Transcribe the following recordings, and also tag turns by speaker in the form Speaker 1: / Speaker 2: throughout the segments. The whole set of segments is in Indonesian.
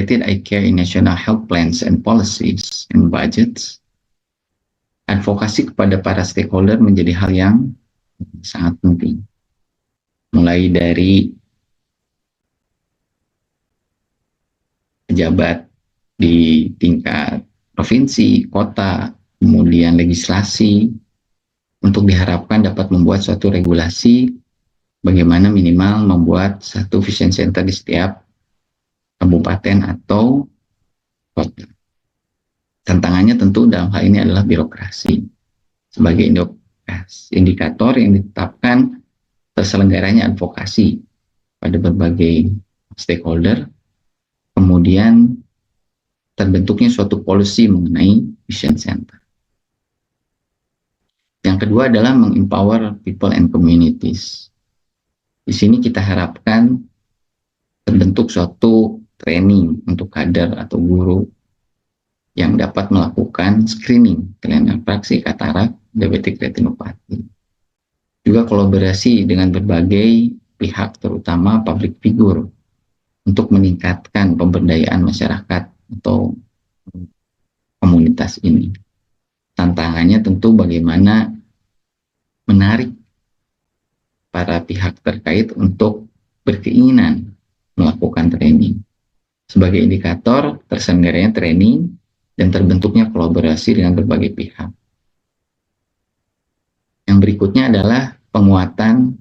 Speaker 1: integrated eye care in national health plans and policies and budgets. Advokasi kepada para stakeholder menjadi hal yang sangat penting. Mulai dari pejabat di tingkat provinsi, kota, kemudian legislasi, untuk diharapkan dapat membuat suatu regulasi bagaimana minimal membuat satu vision center di setiap kabupaten atau kota. Tantangannya tentu dalam hal ini adalah birokrasi. Sebagai indikator yang ditetapkan terselenggaranya advokasi pada berbagai stakeholder, kemudian terbentuknya suatu policy mengenai vision center. Yang kedua adalah mengempower people and communities. Di sini kita harapkan terbentuk suatu training untuk kader atau guru yang dapat melakukan screening kelainan refraksi, katarak, diabetik retinopati. Juga kolaborasi dengan berbagai pihak, terutama public figure, untuk meningkatkan pemberdayaan masyarakat atau komunitas ini. Tantangannya tentu bagaimana menarik para pihak terkait untuk berkeinginan melakukan training. Sebagai indikator terselenggaranya training dan terbentuknya kolaborasi dengan berbagai pihak. Yang berikutnya adalah penguatan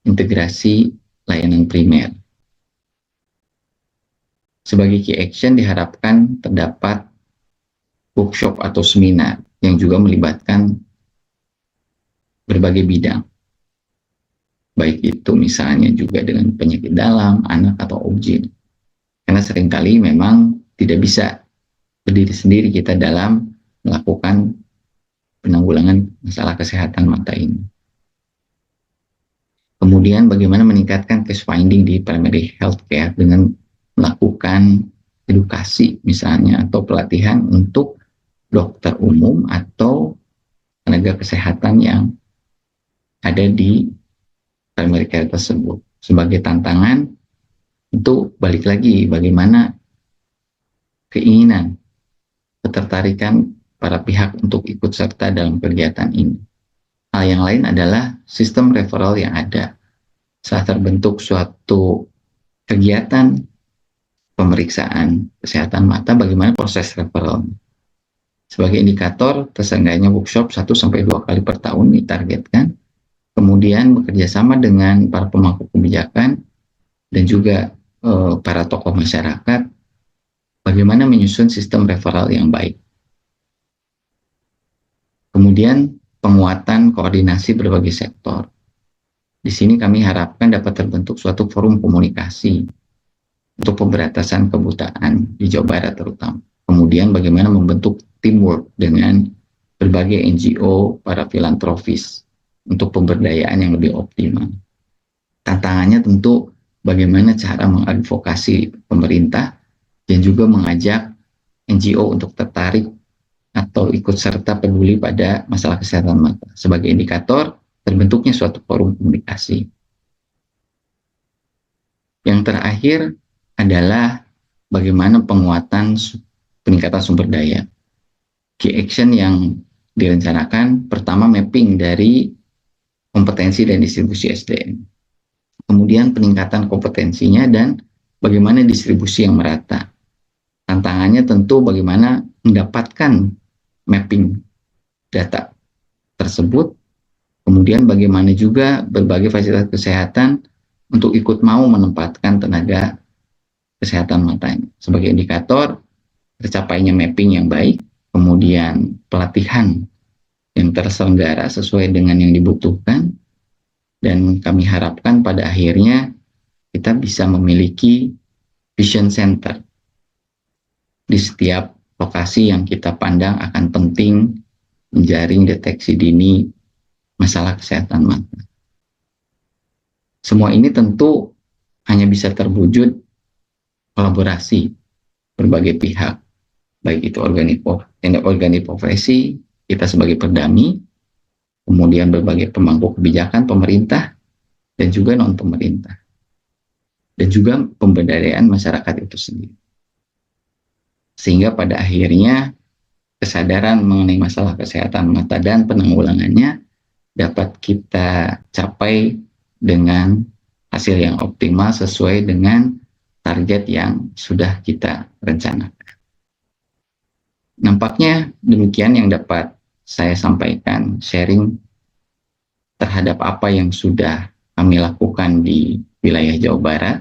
Speaker 1: integrasi layanan primer. Sebagai key action diharapkan terdapat workshop atau seminar yang juga melibatkan berbagai bidang. Baik itu misalnya juga dengan penyakit dalam, anak atau objek. Karena seringkali memang tidak bisa berdiri sendiri kita dalam melakukan penanggulangan masalah kesehatan mata ini. Kemudian bagaimana meningkatkan case finding di primary healthcare dengan melakukan edukasi misalnya atau pelatihan untuk dokter umum atau tenaga kesehatan yang ada di primary care tersebut. Sebagai tantangan itu balik lagi bagaimana keinginan, ketertarikan para pihak untuk ikut serta dalam kegiatan ini. Hal yang lain adalah sistem referral yang ada. Saat terbentuk suatu kegiatan pemeriksaan kesehatan mata, bagaimana proses referral. Sebagai indikator, terselenggaranya workshop 1-2 kali per tahun ditargetkan. Kemudian bekerja sama dengan para pemangku kebijakan dan juga para tokoh masyarakat, bagaimana menyusun sistem referral yang baik. Kemudian penguatan koordinasi berbagai sektor. Di sini kami harapkan dapat terbentuk suatu forum komunikasi untuk pemberantasan kebutaan di Jawa Barat terutama. Kemudian bagaimana membentuk teamwork dengan berbagai NGO, para filantropis untuk pemberdayaan yang lebih optimal. Tantangannya tentu bagaimana cara mengadvokasi pemerintah dan juga mengajak NGO untuk tertarik atau ikut serta peduli pada masalah kesehatan mata. Sebagai indikator terbentuknya suatu forum komunikasi. Yang terakhir adalah bagaimana peningkatan sumber daya. Key action yang direncanakan, pertama mapping dari kompetensi dan distribusi SDM. Kemudian peningkatan kompetensinya dan bagaimana distribusi yang merata. Tantangannya tentu bagaimana mendapatkan mapping data tersebut, kemudian bagaimana juga berbagai fasilitas kesehatan untuk ikut mau menempatkan tenaga kesehatan matanya. Sebagai indikator, tercapainya mapping yang baik, kemudian pelatihan yang terselenggara sesuai dengan yang dibutuhkan, dan kami harapkan pada akhirnya kita bisa memiliki vision center di setiap lokasi yang kita pandang akan penting menjaring deteksi dini masalah kesehatan mata. Semua ini tentu hanya bisa terwujud kolaborasi berbagai pihak, baik itu organik profesi, kita sebagai perdami, kemudian berbagai pemangku kebijakan, pemerintah, dan juga non-pemerintah. dan juga pemberdayaan masyarakat itu sendiri. Sehingga pada akhirnya kesadaran mengenai masalah kesehatan mata dan penanggulangannya dapat kita capai dengan hasil yang optimal sesuai dengan target yang sudah kita rencanakan. Nampaknya demikian yang dapat saya sampaikan, sharing terhadap apa yang sudah kami lakukan di wilayah Jawa Barat.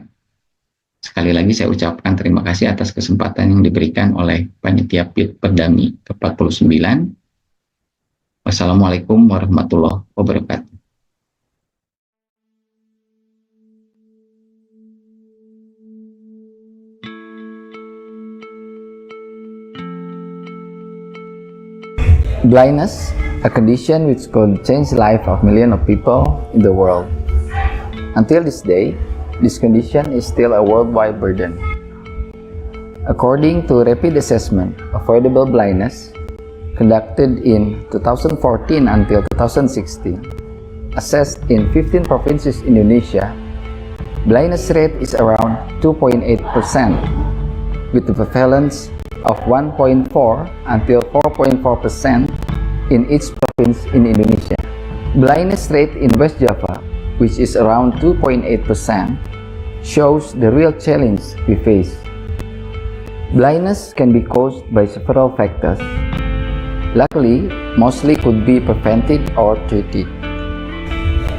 Speaker 1: Sekali lagi saya ucapkan terima kasih atas kesempatan yang diberikan oleh Panitia PIT Perdami ke-49. Wassalamualaikum warahmatullahi wabarakatuh.
Speaker 2: Blindness, a condition which could change the life of millions of people in the world. Until this day, this condition is still a worldwide burden. According to Rapid Assessment Avoidable Blindness, conducted in 2014 until 2016, assessed in 15 provinces in Indonesia, blindness rate is around 2.8%, with the prevalence of 1.4 until 4.4% in each province in Indonesia. Blindness rate in West Java, which is around 2.8%, shows the real challenge we face. Blindness can be caused by several factors. Luckily, mostly could be prevented or treated.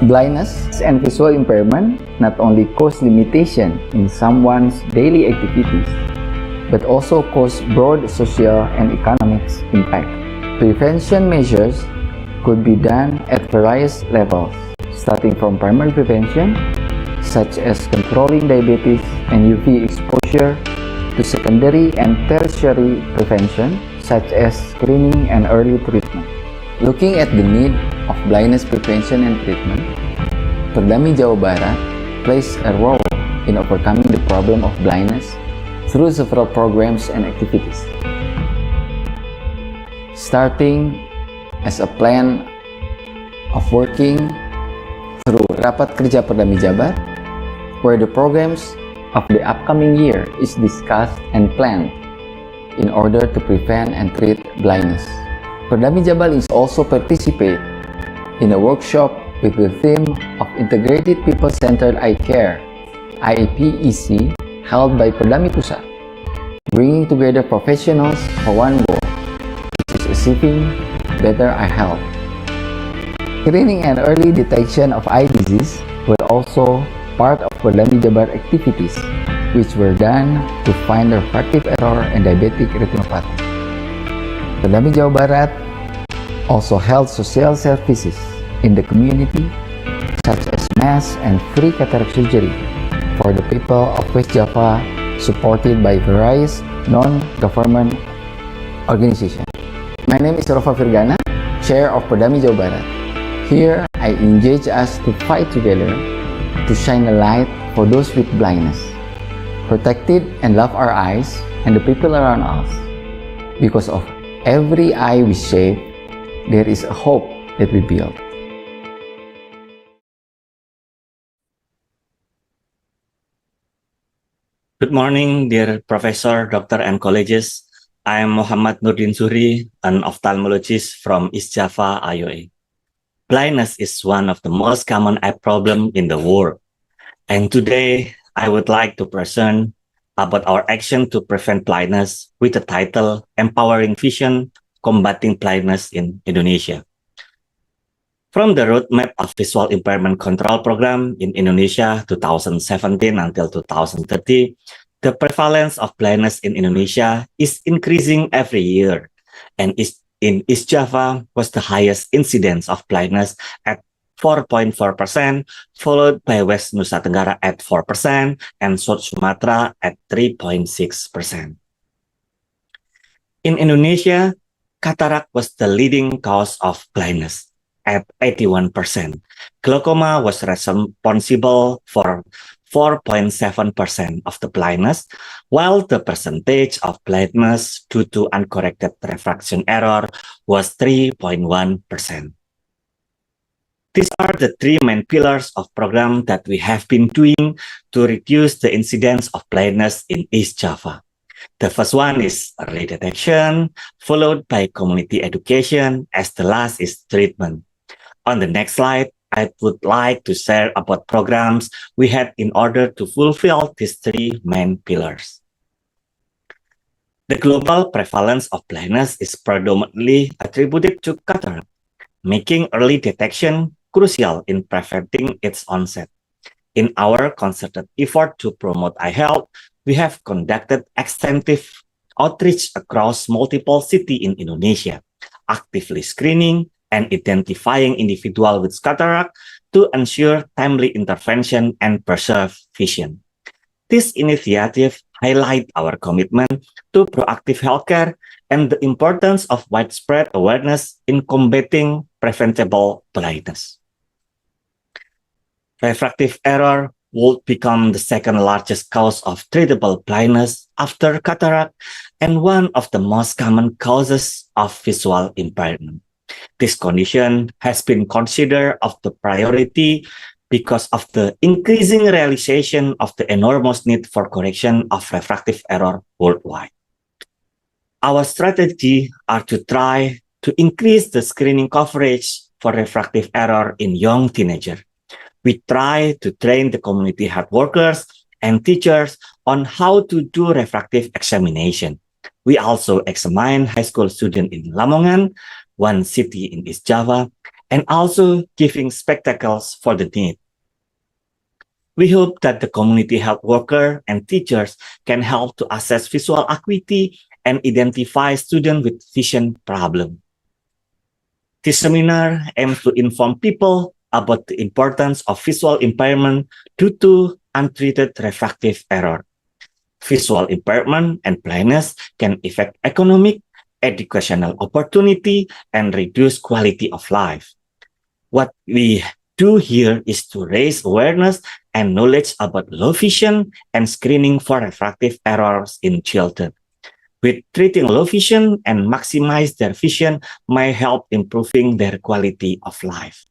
Speaker 2: Blindness and visual impairment not only cause limitation in someone's daily activities, but also cause broad social and economic impact. Prevention measures could be done at various levels, starting from primary prevention, such as controlling diabetes and UV exposure, to secondary and tertiary prevention, such as screening and early treatment. Looking at the need of blindness prevention and treatment, Perdami Jawa Barat plays a role in overcoming the problem of blindness through several programs and activities. Starting as a plan of working through Rapat Kerja Perdami Jabar, where the programs of the upcoming year is discussed and planned in order to prevent and treat blindness. Perdami Jabar is also participate in a workshop with the theme of Integrated People-Centered Eye Care, IPEC, held by Perdami Pusat, bringing together professionals for one goal, which is achieving better eye health. Screening and early detection of eye disease were also part of Perdami Jabar activities, which were done to find refractive error and diabetic retinopathy. Perdami Jawa Barat also held social services in the community, such as mass and free cataract surgery for the people of West Java, supported by various non-government organizations. My name is Rofa Virgana, Chair of Perdami Jawa Barat. Here, I engage us to fight together to shine a light for those with blindness, protect it and love our eyes and the people around us. Because of every eye we save, there is a hope that we build.
Speaker 3: Good morning, dear Professor, Doctor, and colleagues. I am Muhammad Nurdin Suri, an ophthalmologist from East Java, IOA. Blindness is one of the most common eye problems in the world. And today, I would like to present about our action to prevent blindness with the title Empowering Vision, Combating Blindness in Indonesia. From the Roadmap of Visual Impairment Control Program in Indonesia 2017 until 2030, the prevalence of blindness in Indonesia is increasing every year, and in East Java was the highest incidence of blindness at 4.4%, followed by West Nusa Tenggara at 4%, and South Sumatra at 3.6%. In Indonesia, cataract was the leading cause of blindness at 81%. Glaucoma was responsible for 4.7% of the blindness, while the percentage of blindness due to uncorrected refraction error was 3.1%. These are the three main pillars of program that we have been doing to reduce the incidence of blindness in East Java. The first one is early detection, followed by community education, as the last is treatment. On the next slide, I would like to share about programs we had in order to fulfill these three main pillars. The global prevalence of blindness is predominantly attributed to cataract, making early detection crucial in preventing its onset. In our concerted effort to promote eye health, we have conducted extensive outreach across multiple cities in Indonesia, actively screening and identifying individuals with cataract to ensure timely intervention and preserve vision. This initiative highlights our commitment to proactive healthcare and the importance of widespread awareness in combating preventable blindness. Refractive error would become the second largest cause of treatable blindness after cataract and one of the most common causes of visual impairment. This condition has been considered of the priority because of the increasing realization of the enormous need for correction of refractive error worldwide. Our strategy are to try to increase the screening coverage for refractive error in young teenagers. We try to train the community health workers and teachers on how to do refractive examination. We also examine high school students in Lamongan, one city in East Java, and also giving spectacles for the need. We hope that the community health worker and teachers can help to assess visual acuity and identify students with vision problem. This seminar aims to inform people about the importance of visual impairment due to untreated refractive error. Visual impairment and blindness can affect economic, educational opportunity, and reduce quality of life. What we do here is to raise awareness and knowledge about low vision and screening for refractive errors in children. With treating low vision and maximize their vision may help improving their quality of life.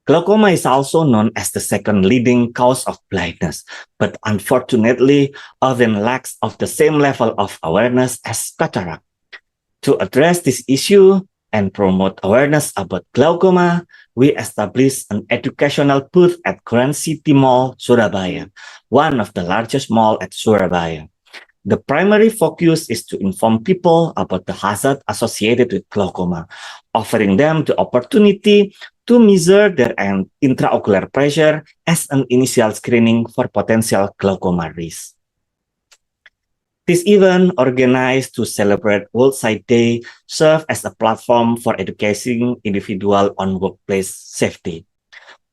Speaker 3: Glaucoma is also known as the second leading cause of blindness, but unfortunately often lacks of the same level of awareness as cataract. To address this issue and promote awareness about glaucoma, we established an educational booth at Grand City Mall, Surabaya, one of the largest malls at Surabaya. The primary focus is to inform people about the hazard associated with glaucoma, offering them the opportunity to measure their intraocular pressure as an initial screening for potential glaucoma risk. This event, organized to celebrate World Sight Day, serves as a platform for educating individuals on workplace safety.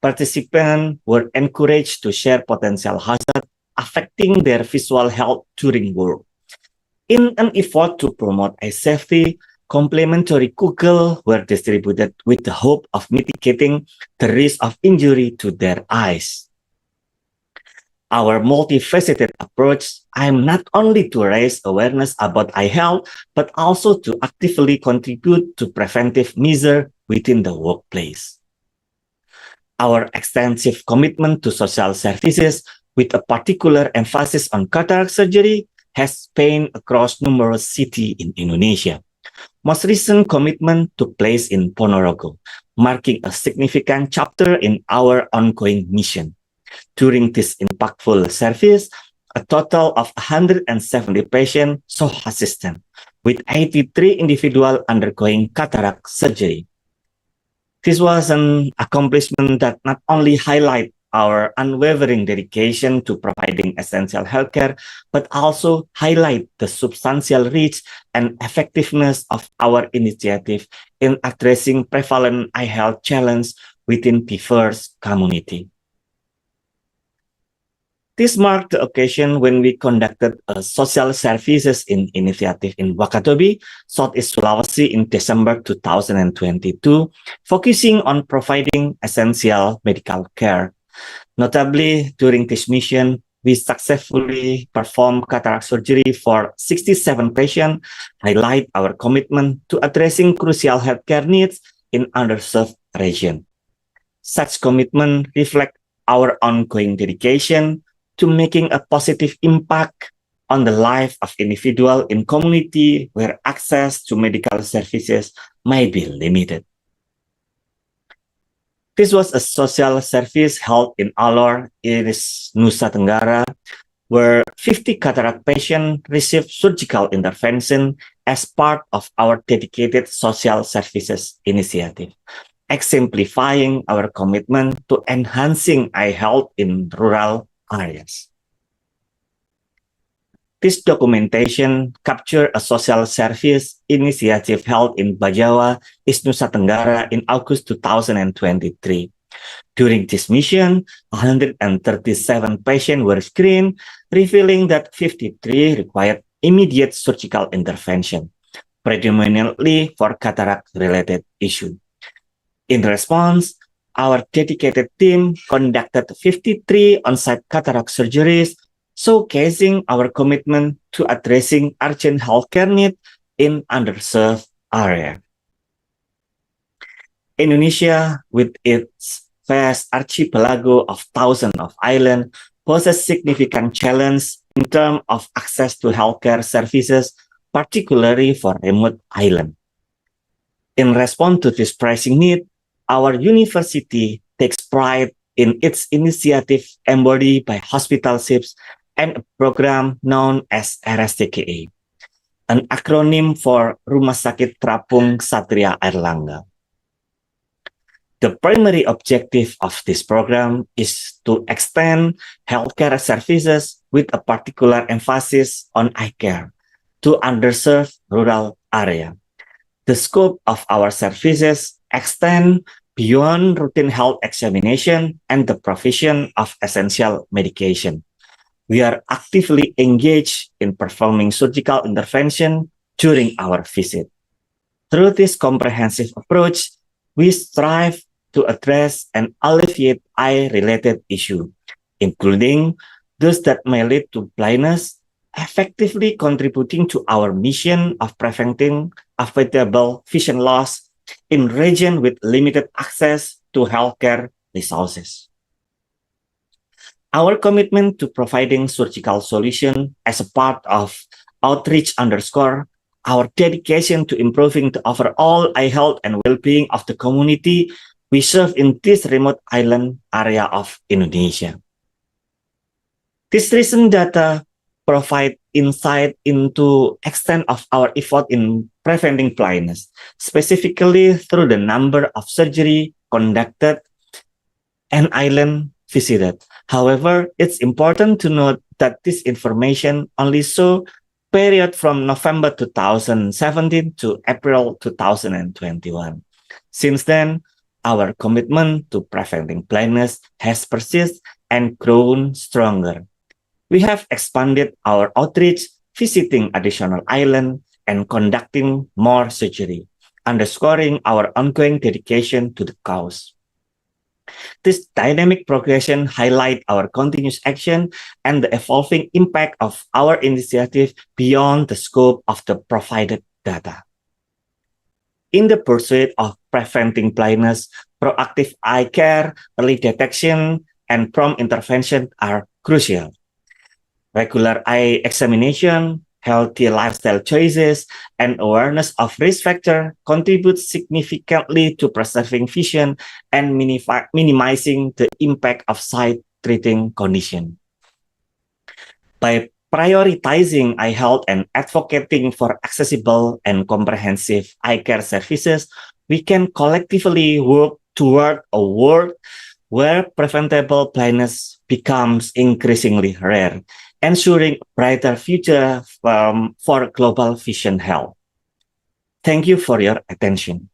Speaker 3: Participants were encouraged to share potential hazards affecting their visual health during work. In an effort to promote eye safety, complimentary goggles were distributed with the hope of mitigating the risk of injury to their eyes. Our multifaceted approach aims not only to raise awareness about eye health, but also to actively contribute to preventive measures within the workplace. Our extensive commitment to social services, with a particular emphasis on cataract surgery, has spanned across numerous cities in Indonesia. Most recent commitment took place in Ponorogo, marking a significant chapter in our ongoing mission. During this impactful service, a total of 170 patients saw assistance, with 83 individuals undergoing cataract surgery. This was an accomplishment that not only highlights our unwavering dedication to providing essential healthcare, but also highlight the substantial reach and effectiveness of our initiative in addressing prevalent eye health challenges within diverse community. This marked the occasion when we conducted a social services initiative in Wakatobi, Southeast Sulawesi in December 2022, focusing on providing essential medical care. Notably, during this mission, we successfully performed cataract surgery for 67 patients, highlight our commitment to addressing crucial healthcare needs in underserved region. Such commitment reflect our ongoing dedication to making a positive impact on the life of individuals in community where access to medical services may be limited. This was a social service held in Alor, Iris, Nusa Tenggara, where 50 cataract patients received surgical intervention as part of our dedicated social services initiative, exemplifying our commitment to enhancing eye health in rural areas. This documentation captured a social service initiative held in Bajawa, East Nusa Tenggara in August 2023. During this mission, 137 patients were screened, revealing that 53 required immediate surgical intervention, predominantly for cataract-related issues. In response, our dedicated team conducted 53 on-site cataract surgeries, showcasing our commitment to addressing urgent healthcare needs in underserved areas. Indonesia, with its vast archipelago of thousands of islands, poses significant challenge in terms of access to healthcare services, particularly for remote islands. In response to this pressing need, our university takes pride in its initiative embodied by hospital ships and a program known as RSTKA, an acronym for Rumah Sakit Terapung Satria Airlangga. The primary objective of this program is to extend healthcare services with a particular emphasis on eye care to underserved rural areas. The scope of our services extend beyond routine health examination and the provision of essential medication. We are actively engaged in performing surgical intervention during our visit. Through this comprehensive approach, we strive to address and alleviate eye-related issues, including those that may lead to blindness, effectively contributing to our mission of preventing avoidable vision loss in regions with limited access to healthcare resources. Our commitment to providing surgical solutions as a part of outreach underscore our dedication to improving the overall eye health and well-being of the community we serve in this remote island area of Indonesia. This recent data provide insight into extent of our effort in preventing blindness, specifically through the number of surgery conducted and island visited. However, it's important to note that this information only shows period from November 2017 to April 2021. Since then, our commitment to preventing blindness has persisted and grown stronger. We have expanded our outreach, visiting additional islands and conducting more surgery, underscoring our ongoing dedication to the cause. This dynamic progression highlights our continuous action and the evolving impact of our initiative beyond the scope of the provided data. In the pursuit of preventing blindness, proactive eye care, early detection, and prompt intervention are crucial. Regular eye examination, healthy lifestyle choices, and awareness of risk factors contribute significantly to preserving vision and minimizing the impact of sight-threatening condition. By prioritizing eye health and advocating for accessible and comprehensive eye care services, we can collectively work toward a world where preventable blindness becomes increasingly rare, ensuring a brighter future for global vision health. Thank you for your attention.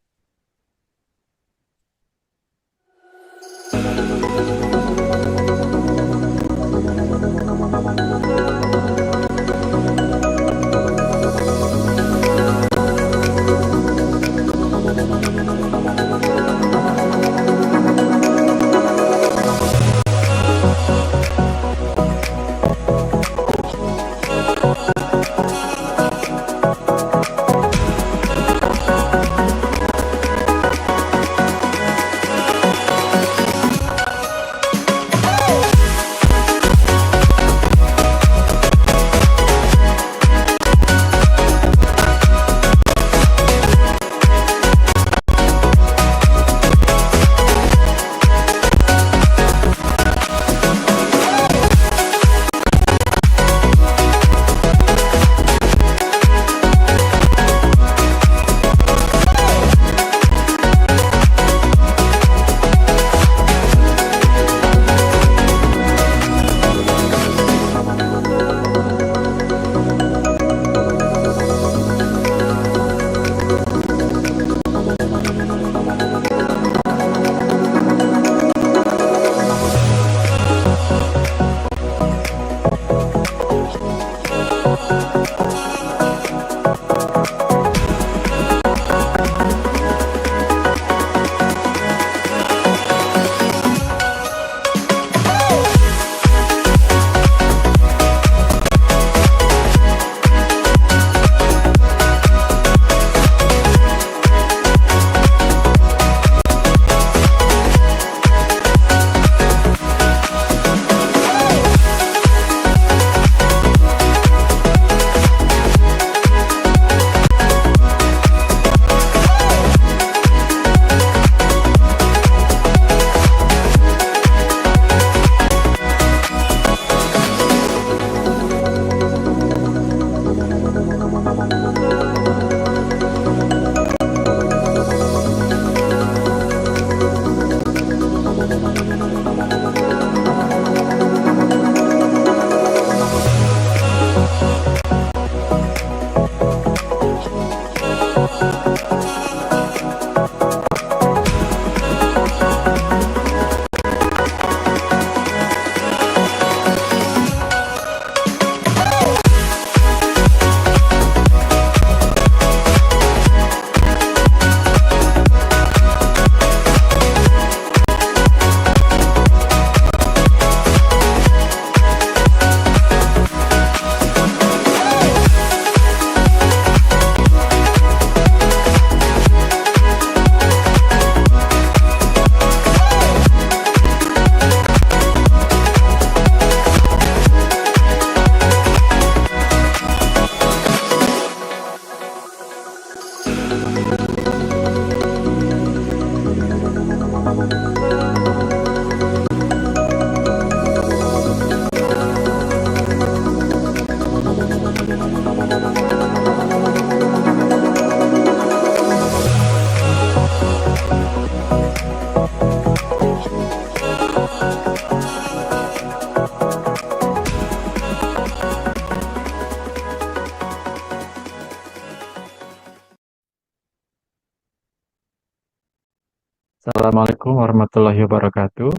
Speaker 4: Assalamualaikum warahmatullahi wabarakatuh.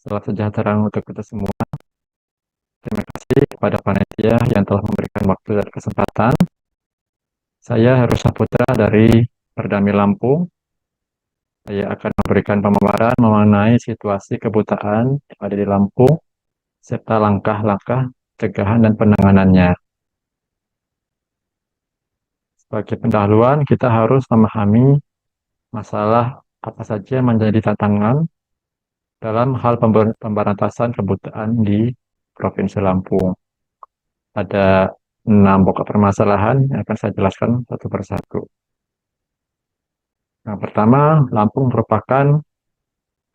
Speaker 4: Salam sejahtera untuk kita semua. Terima kasih kepada panitia yang telah memberikan waktu dan kesempatan. Saya Heru Saputra dari Perdami Lampung. Saya akan memberikan pemaparan mengenai situasi kebutaan yang ada di Lampung, serta langkah-langkah pencegahan dan penanganannya. Sebagai pendahuluan, kita harus memahami masalah apa saja yang menjadi tantangan dalam hal pemberantasan kebutaan di Provinsi Lampung. Ada 6 pokok permasalahan yang akan saya jelaskan satu persatu. Yang pertama, Lampung merupakan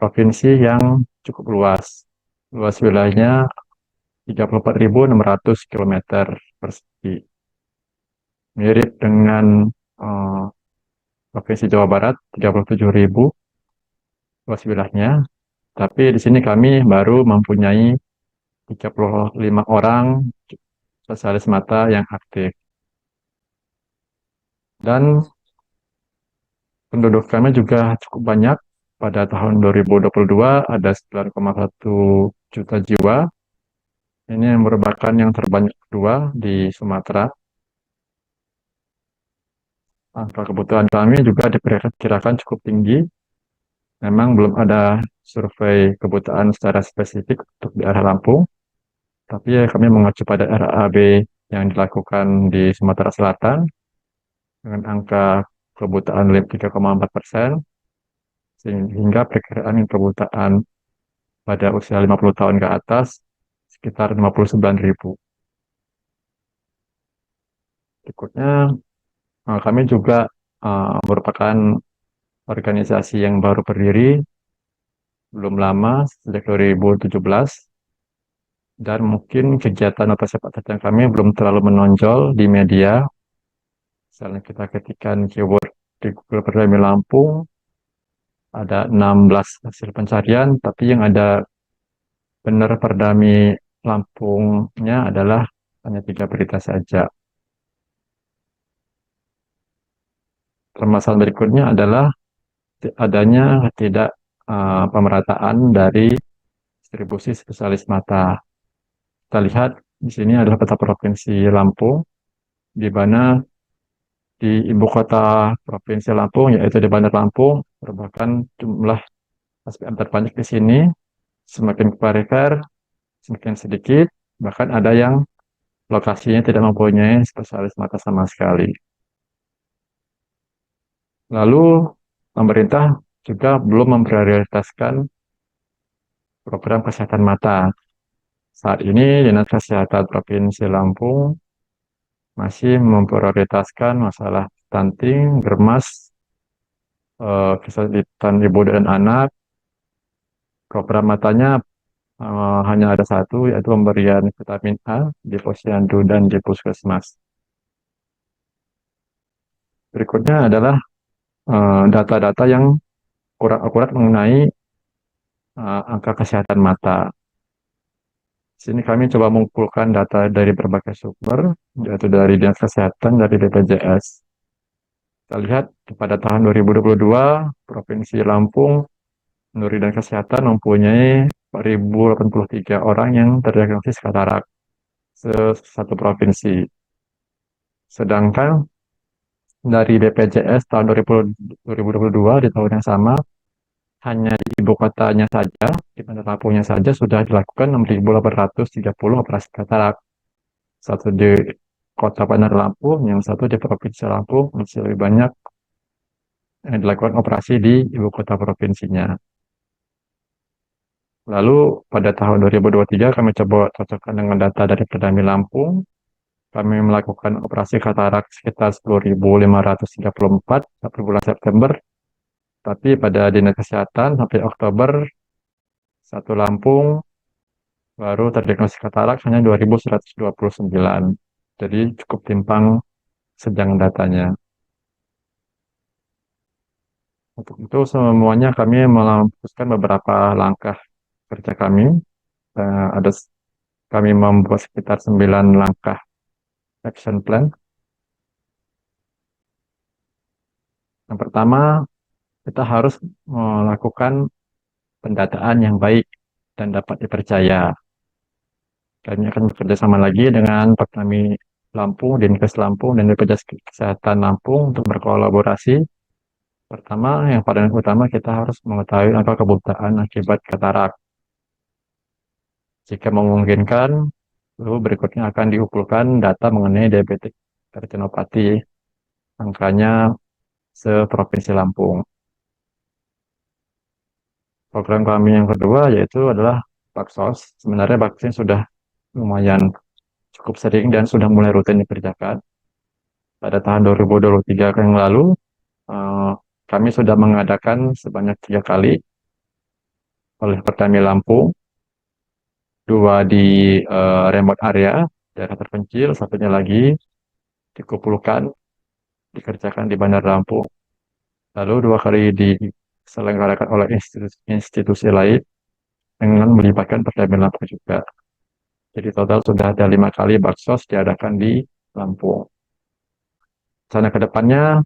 Speaker 4: provinsi yang cukup luas. Luas wilayahnya 34.600 km persegi. Mirip dengan Provinsi Jawa Barat, 37.000 luas wilayahnya. Tapi di sini kami baru mempunyai 35 orang spesialis mata yang aktif. Dan penduduk kami juga cukup banyak. Pada tahun 2022 ada 9,1 juta jiwa. Ini yang merupakan yang terbanyak kedua di Sumatera. Angka kebutuhan kami juga diperkirakan cukup tinggi. Memang belum ada survei kebutuhan secara spesifik untuk di daerah Lampung, tapi kami mengacu pada RAB yang dilakukan di Sumatera Selatan dengan angka kebutuhan 3,4%, sehingga perkiraan kebutuhan pada usia 50 tahun ke atas sekitar 59.000. Berikutnya, kami juga merupakan organisasi yang baru berdiri belum lama, sejak 2017, dan mungkin kegiatan atau sepak terjang kami belum terlalu menonjol di media. Misalnya kita ketikkan keyword di Google Perdami Lampung, ada 16 hasil pencarian, tapi yang ada benar Perdami Lampungnya adalah hanya 3 berita saja. Permasalahan berikutnya adalah adanya tidak pemerataan dari distribusi spesialis mata. Kita lihat di sini adalah peta provinsi Lampung, di mana di ibu kota provinsi Lampung, yaitu di Bandar Lampung, merupakan jumlah SPM terbanyak di sini, semakin ke perifer, semakin sedikit, bahkan ada yang lokasinya tidak mempunyai spesialis mata sama sekali. Lalu, pemerintah juga belum memprioritaskan program kesehatan mata. Saat ini, Dinas Kesehatan Provinsi Lampung masih memprioritaskan masalah stunting, germas, kesulitan ibu dan anak. Program matanya hanya ada satu, yaitu pemberian vitamin A di posyandu dan di puskesmas. Berikutnya adalah data-data yang kurang akurat mengenai angka kesehatan mata. Di sini kami coba mengumpulkan data dari berbagai sumber, yaitu dari Dinas Kesehatan, dari BPJS. Kita lihat pada tahun 2022, Provinsi Lampung menurut Dinas Kesehatan mempunyai 4.083 orang yang terdiagnosis katarak satu provinsi. Sedangkan dari BPJS tahun 2022 di tahun yang sama, hanya di ibu kotanya saja, di Bandar Lampungnya saja sudah dilakukan 6.830 operasi katarak. Satu di kota Bandar Lampung, yang satu di Provinsi Lampung, masih lebih banyak yang dilakukan operasi di ibu kota provinsinya. Lalu pada tahun 2023 kami coba cocokkan dengan data dari Perdami Lampung. Kami melakukan operasi katarak sekitar 10.534 sampai bulan September. Tapi pada Dinas Kesehatan sampai Oktober, satu Lampung baru terdiagnosis katarak hanya 2.129. Jadi cukup timpang sejang datanya. Untuk itu semuanya kami melampuskan beberapa langkah kerja kami. Ada kami membuat sekitar 9 langkah action plan. Yang pertama, kita harus melakukan pendataan yang baik dan dapat dipercaya. Kami akan bekerja sama lagi dengan Pertami Lampung, Dinkes Lampung, dan BPJS Kesehatan Lampung untuk berkolaborasi. Pertama, yang paling utama kita harus mengetahui angka kebutaan akibat katarak. Jika memungkinkan, lalu berikutnya akan diumpulkan data mengenai diabetes retinopati, angkanya seprovinsi Lampung. Program kami yang kedua yaitu adalah Baksos. Sebenarnya vaksin sudah lumayan cukup sering dan sudah mulai rutin dikerjakan. Pada tahun 2023 yang lalu, eh, kami sudah mengadakan sebanyak 3 kali oleh Pertami Lampung, 2 di remote area, daerah terpencil, satunya lagi dikumpulkan, dikerjakan di Bandar Lampung. Lalu 2 kali diselenggarakan oleh institusi lain dengan melibatkan Pertami Lampung juga. Jadi total sudah ada 5 kali baksos diadakan di Lampung. Rencana ke depannya,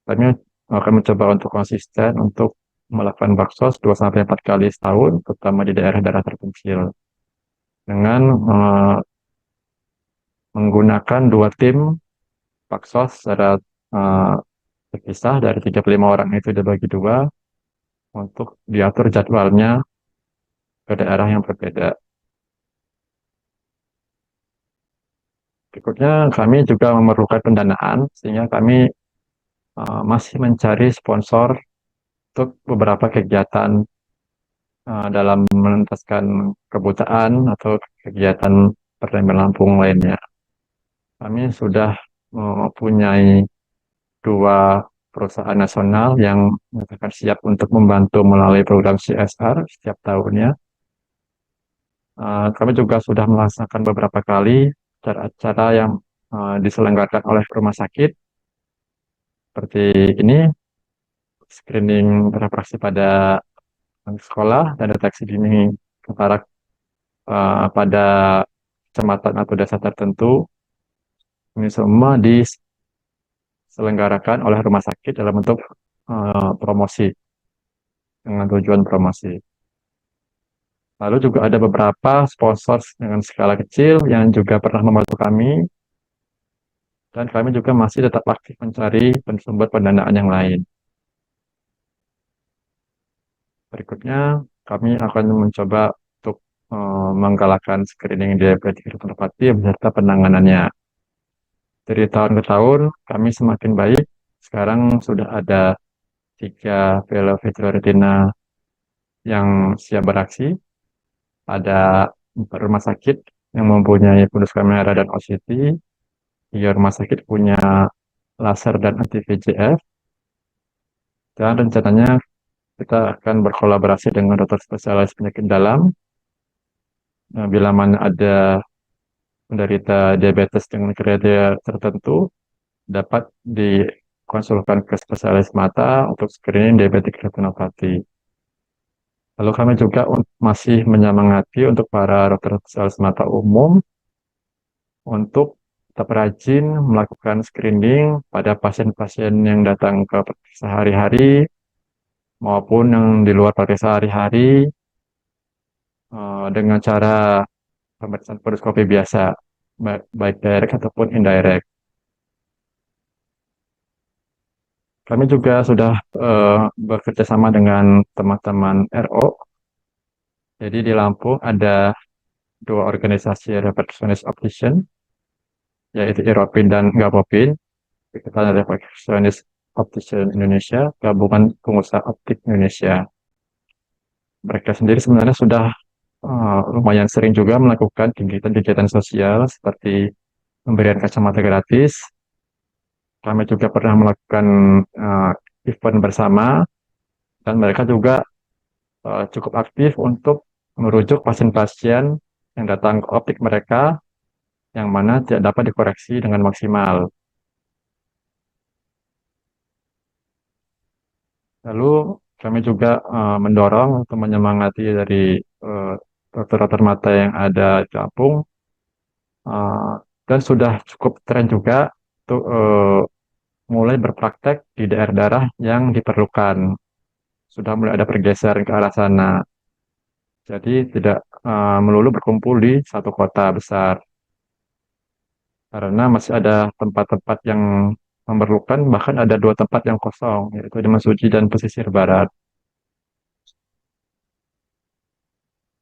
Speaker 4: kami akan mencoba untuk konsisten untuk melakukan baksos 2-4 kali setahun, terutama di daerah-daerah terpencil. Dengan menggunakan 2 tim baksos secara terpisah dari 35 orang itu dibagi 2 untuk diatur jadwalnya ke daerah yang berbeda. Berikutnya, kami juga memerlukan pendanaan, sehingga kami masih mencari sponsor untuk beberapa kegiatan dalam menuntaskan kebutaan atau kegiatan Pertami Lampung lainnya. Kami sudah mempunyai 2 perusahaan nasional yang menyatakan siap untuk membantu melalui program CSR setiap tahunnya. Kami juga sudah melaksanakan beberapa kali acara-acara yang diselenggarakan oleh rumah sakit, seperti ini, screening refraksi pada sekolah dan deteksi dini katarak pada kecamatan atau desa tertentu. Ini semua diselenggarakan oleh rumah sakit dalam bentuk promosi, dengan tujuan promosi. Lalu juga ada beberapa sponsor dengan skala kecil yang juga pernah membantu kami, dan kami juga masih tetap aktif mencari sumber pendanaan yang lain. Berikutnya, kami akan mencoba untuk menggalakkan screening diabetes retinopati beserta penanganannya. Dari tahun ke tahun, kami semakin baik. Sekarang sudah ada 3 fellow retina yang siap beraksi. Ada 4 rumah sakit yang mempunyai fundus kamera dan OCT. 3 rumah sakit punya laser dan anti-VEGF. Dan rencananya kita akan berkolaborasi dengan dokter spesialis penyakit dalam. Bila mana ada penderita diabetes dengan kriteria tertentu, dapat dikonsulkan ke spesialis mata untuk screening diabetes retinopati. Lalu kami juga masih menyemangati untuk para dokter spesialis mata umum untuk tetap rajin melakukan screening pada pasien-pasien yang datang ke sehari-hari maupun yang di luar praktek sehari-hari dengan cara pemeriksaan endoskopi biasa, baik direct ataupun indirect. Kami juga sudah bekerja sama dengan teman-teman RO. Jadi di Lampung ada 2 organisasi refractionist optician, yaitu IROPIN dan GAPOPIN, Ikatan Refractionist Optician Indonesia, Gabungan Pengusaha Optik Indonesia. Mereka sendiri sebenarnya sudah lumayan sering juga melakukan kegiatan-kegiatan sosial seperti pemberian kacamata gratis. Kami juga pernah melakukan event bersama, dan mereka juga cukup aktif untuk merujuk pasien-pasien yang datang ke optik mereka yang mana tidak dapat dikoreksi dengan maksimal. Lalu kami juga mendorong untuk menyemangati dari dokter-dokter mata yang ada di Lampung, uh, dan sudah cukup tren juga untuk mulai berpraktek di daerah-daerah yang diperlukan. Sudah mulai ada pergeseran ke arah sana. Jadi tidak melulu berkumpul di satu kota besar. Karena masih ada tempat-tempat yang memerlukan, bahkan ada 2 tempat yang kosong, yaitu di Mesuji dan pesisir barat.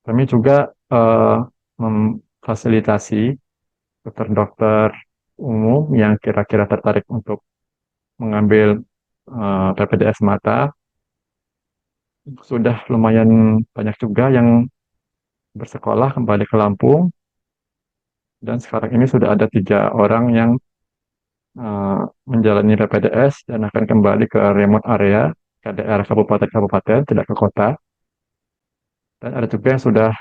Speaker 4: Kami juga memfasilitasi dokter-dokter umum yang kira-kira tertarik untuk mengambil PPDS mata. Sudah lumayan banyak juga yang bersekolah kembali ke Lampung, dan sekarang ini sudah ada 3 orang yang menjalani PPDS dan akan kembali ke remote area, ke daerah kabupaten-kabupaten, tidak ke kota. Dan ada juga yang sudah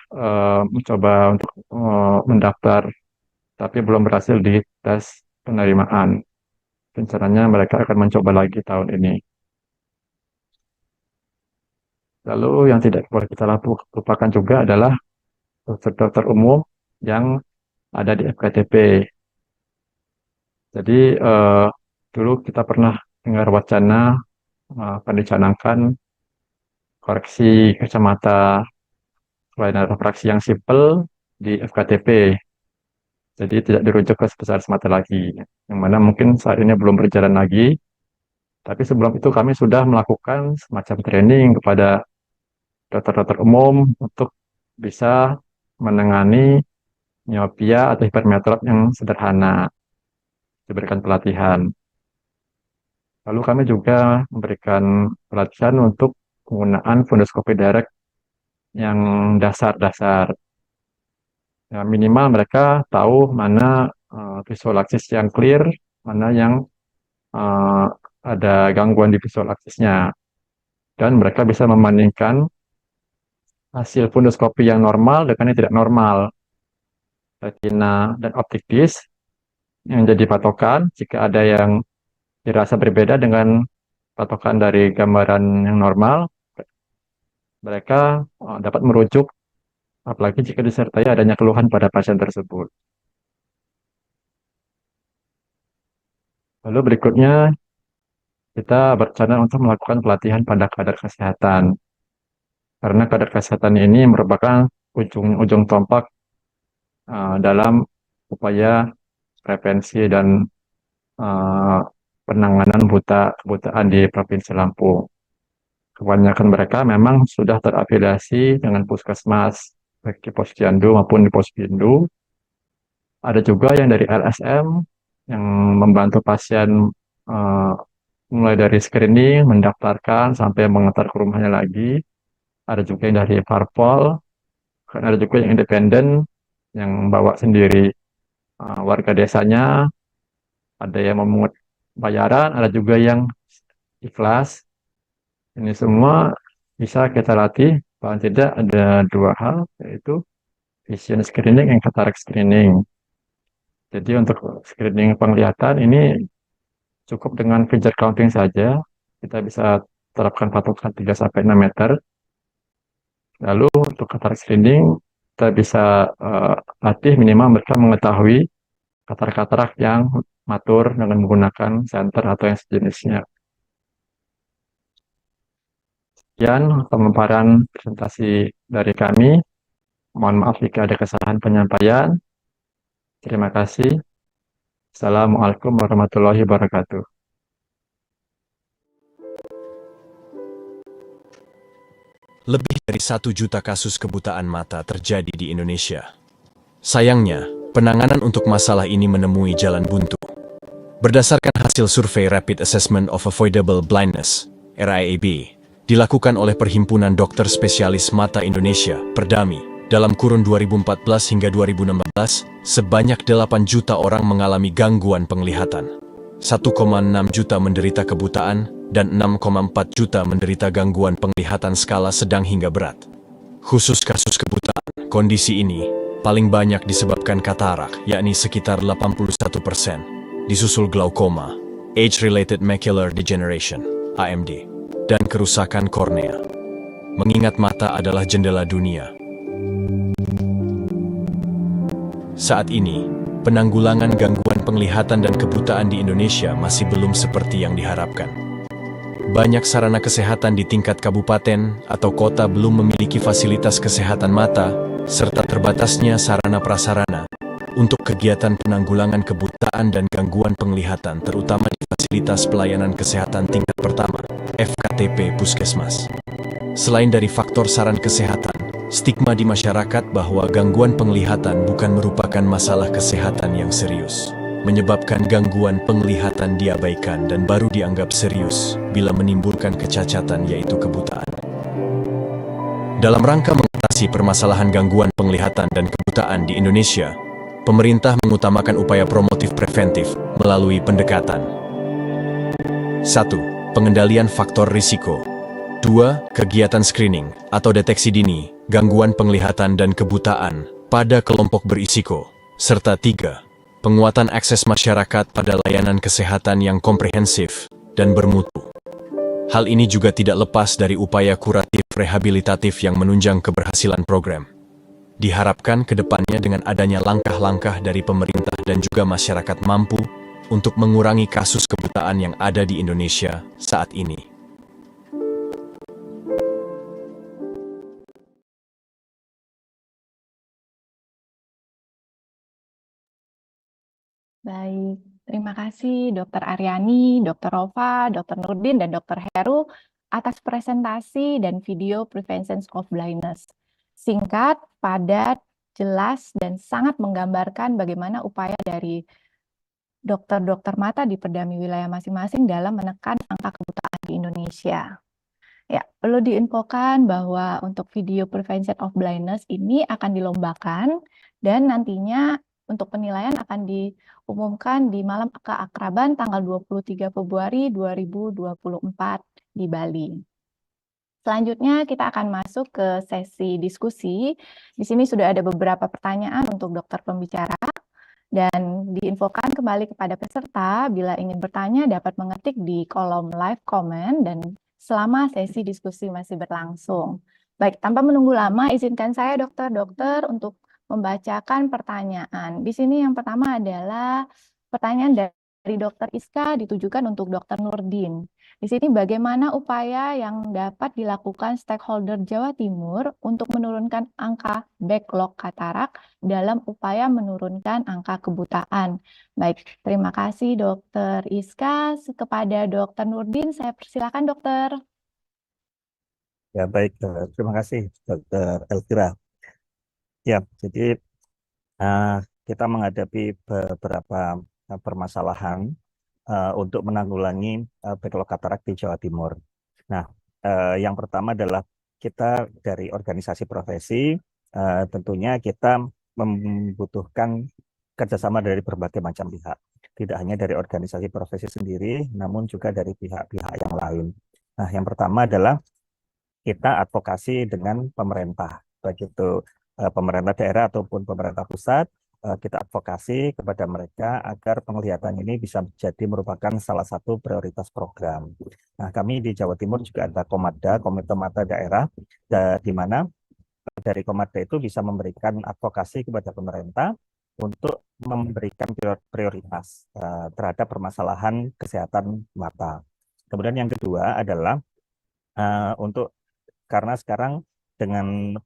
Speaker 4: mencoba untuk mendaftar, tapi belum berhasil di tes penerimaan. Rencananya mereka akan mencoba lagi tahun ini. Lalu yang tidak boleh kita lupakan juga adalah dokter-dokter umum yang ada di FKTP. Jadi dulu kita pernah dengar wacana akan dicanangkan koreksi kacamata kelainan refraksi yang simpel di FKTP. Jadi tidak dirujuk ke spesialis mata lagi, yang mana mungkin saat ini belum berjalan lagi. Tapi sebelum itu kami sudah melakukan semacam training kepada dokter-dokter umum untuk bisa menangani miopia atau hipermetrop yang sederhana, diberikan pelatihan. Lalu kami juga memberikan pelatihan untuk penggunaan fundoskopi direct yang dasar-dasar. Ya, minimal mereka tahu mana visual aksis yang clear, mana yang uh, ada gangguan di visual aksisnya. Dan mereka bisa membandingkan hasil fundoskopi yang normal dengan yang tidak normal. Retina dan optik disc yang jadi patokan jika ada yang dirasa berbeda dengan patokan dari gambaran yang normal, mereka dapat merujuk, apalagi jika disertai adanya keluhan pada pasien tersebut. Lalu berikutnya, kita berencana untuk melakukan pelatihan pada kadar kesehatan. Karena kadar kesehatan ini merupakan ujung tombak dalam upaya prevensi dan uh, penanganan kebutaan di Provinsi Lampung. Kebanyakan mereka memang sudah terafiliasi dengan puskesmas, baik di Posyandu maupun di Pospindu. Ada juga yang dari LSM yang membantu pasien uh, mulai dari screening, mendaftarkan, sampai mengantar ke rumahnya lagi. Ada juga yang dari parpol, kan ada juga yang independen, yang bawa sendiri warga desanya, ada yang memungut bayaran, ada juga yang ikhlas. Ini semua bisa kita latih, paling tidak ada dua hal, yaitu vision screening dan cataract screening. Jadi untuk screening penglihatan ini cukup dengan finger counting saja, kita bisa terapkan patokan 3-6 meter. Lalu untuk cataract screening, kita bisa latih minimal mereka mengetahui katarak-katarak yang matur dengan menggunakan senter atau yang sejenisnya. Sekian pemaparan presentasi dari kami. Mohon maaf jika ada kesalahan penyampaian. Terima kasih. Assalamualaikum warahmatullahi wabarakatuh.
Speaker 5: Lebih dari 1 juta kasus kebutaan mata terjadi di Indonesia. Sayangnya, penanganan untuk masalah ini menemui jalan buntu. Berdasarkan hasil survei Rapid Assessment of Avoidable Blindness, RAAB, dilakukan oleh Perhimpunan Dokter Spesialis Mata Indonesia, Perdami, dalam kurun 2014 hingga 2016, sebanyak 8 juta orang mengalami gangguan penglihatan. 1,6 juta menderita kebutaan, dan 6,4 juta menderita gangguan penglihatan skala sedang hingga berat. Khusus kasus kebutaan, kondisi ini paling banyak disebabkan katarak, yakni sekitar 81%, disusul glaukoma, age-related macular degeneration, AMD, dan kerusakan kornea. Mengingat mata adalah jendela dunia. Saat ini, penanggulangan gangguan penglihatan dan kebutaan di Indonesia masih belum seperti yang diharapkan. Banyak sarana kesehatan di tingkat kabupaten atau kota belum memiliki fasilitas kesehatan mata, serta terbatasnya sarana prasarana untuk kegiatan penanggulangan kebutaan dan gangguan penglihatan, terutama di fasilitas pelayanan kesehatan tingkat pertama, FKTP Puskesmas. Selain dari faktor saran kesehatan, stigma di masyarakat bahwa gangguan penglihatan bukan merupakan masalah kesehatan yang serius, menyebabkan gangguan penglihatan diabaikan dan baru dianggap serius bila menimbulkan kecacatan, yaitu kebutaan. Dalam rangka mengatasi permasalahan gangguan penglihatan dan kebutaan di Indonesia, pemerintah mengutamakan upaya promotif preventif melalui pendekatan 1. Pengendalian faktor risiko. 2. Kegiatan screening atau deteksi dini gangguan penglihatan dan kebutaan pada kelompok berisiko. Serta 3. Penguatan akses masyarakat pada layanan kesehatan yang komprehensif dan bermutu. Hal ini juga tidak lepas dari upaya kuratif rehabilitatif yang menunjang keberhasilan program. Diharapkan ke depannya dengan adanya langkah-langkah dari pemerintah dan juga masyarakat mampu untuk mengurangi kasus kebutaan yang ada di Indonesia saat ini.
Speaker 6: Baik, terima kasih Dr. Aryani, Dr. Rova, Dr. Nurdin, dan Dr. Heru atas presentasi dan video Prevention of Blindness. Singkat, padat, jelas, dan sangat menggambarkan bagaimana upaya dari dokter-dokter mata di Perdami wilayah masing-masing dalam menekan angka kebutaan di Indonesia. Ya, perlu diinfokan bahwa untuk video Prevention of Blindness ini akan dilombakan dan nantinya untuk penilaian akan diumumkan di Malam Keakraban tanggal 23 Februari 2024 di Bali. Selanjutnya kita akan masuk ke sesi diskusi. Di sini sudah ada beberapa pertanyaan untuk dokter pembicara dan diinfokan kembali kepada peserta bila ingin bertanya dapat mengetik di kolom live comment dan selama sesi diskusi masih berlangsung. Baik, tanpa menunggu lama izinkan saya dokter-dokter untuk membacakan pertanyaan. Di sini yang pertama adalah pertanyaan dari Dr. Iska ditujukan untuk Dr. Nurdin. Di sini bagaimana upaya yang dapat dilakukan stakeholder Jawa Timur untuk menurunkan angka backlog katarak dalam upaya menurunkan angka kebutaan. Baik, terima kasih Dokter Iska. Kepada Dokter Nurdin, saya persilakan Dokter.
Speaker 7: Ya, baik. Terima kasih, Dr. Elvira. Ya, jadi eh, kita menghadapi beberapa permasalahan untuk menanggulangi backlog katarak di Jawa Timur. Nah, yang pertama adalah kita dari organisasi profesi, tentunya kita membutuhkan kerjasama dari berbagai macam pihak. Tidak hanya dari organisasi profesi sendiri, namun juga dari pihak-pihak yang lain. Nah, yang pertama adalah kita advokasi dengan pemerintah, baik itu pemerintah daerah ataupun pemerintah pusat, kita advokasi kepada mereka agar penglihatan ini bisa menjadi merupakan salah satu prioritas program. Nah, kami di Jawa Timur juga ada Komadda, Komite Mata Daerah, di mana dari Komadda itu bisa memberikan advokasi kepada pemerintah untuk memberikan prioritas terhadap permasalahan kesehatan mata. Kemudian yang kedua adalah untuk karena sekarang dengan